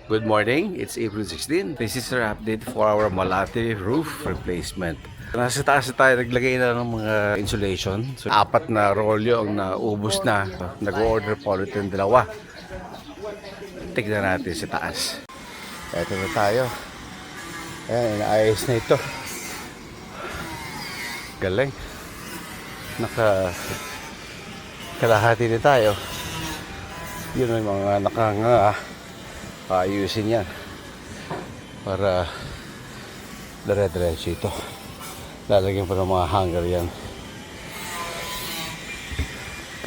Good morning, it's April 16. This is our update for our Malate roof replacement. Nasa taas na tayo, naglagay na ng mga insulation. So, 4 na rolyo ang naubos na. Nag-order po ulit yung 2. Tignan natin sa taas. Ito na tayo. Ayan, inaayos na ito. Galing. Kalahati na tayo. Yun ang mga nakanga. Ayusin yan para dire-diretso ito. Lalagyan pa ng mga hanger yan.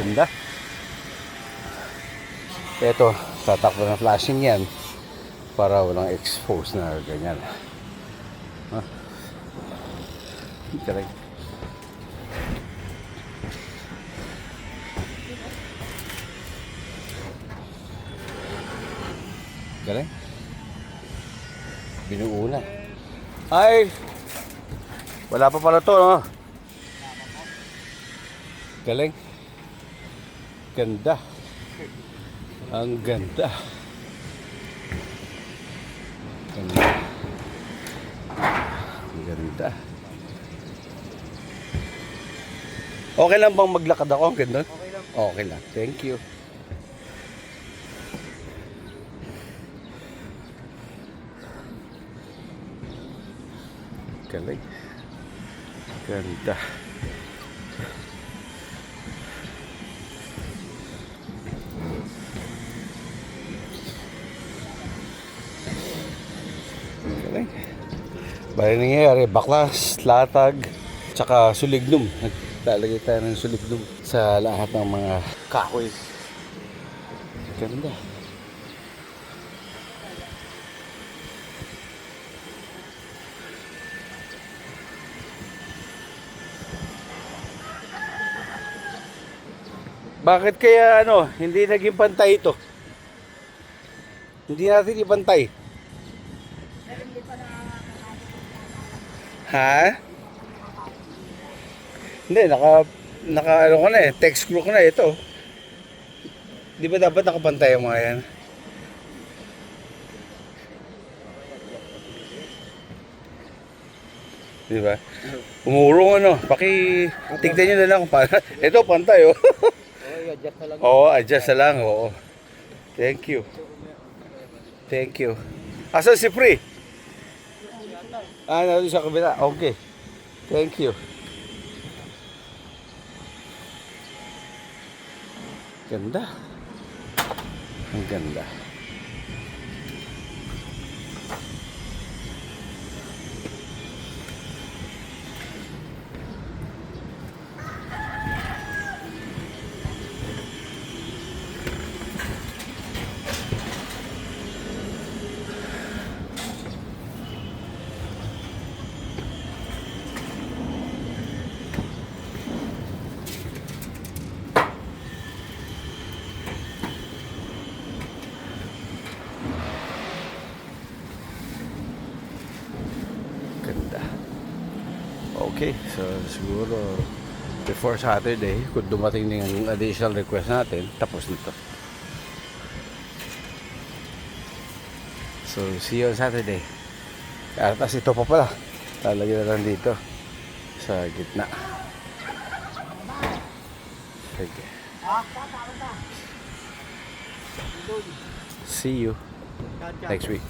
Ganda. Ito, tatakbo ng flashing yan para walang expose na ganyan. Galing. Galing. Binuo na. Ay! Wala pa pala to, no? Galing. Ganda. Ang ganda. Ganda. Ang ganda. Okay lang bang maglakad ako? Ang ganda? Okay lang. Okay lang. Thank you. Galing. Ganda. Galing. Bali nangyayari, baklas, latag, tsaka sulignum. Naglalagay tayo ng sulignum sa lahat ng mga kahoy. Ganda. Bakit kaya hindi naging pantay ito? Hindi natin ipantay. Ha? Hindi, naka ano ko na text screw ko na ito. Di ba dapat nakapantay ang mga yan? Di ba? Umurong tignan nyo na lang kung paano. Ito, pantay Adjust na lang. Oo, adjust na lang. Oo. Thank you. Thank you. Asan si Pri? Nandun sa kabila. Okay. Thank you. Ganda. Ang ganda. Ganda. Okay, so siguro before Saturday, kung dumating ng additional request natin, tapos nito. So, see you on Saturday. Tapos ito pa pala. Lalagyan na lang dito sa gitna. Sige. See you next week.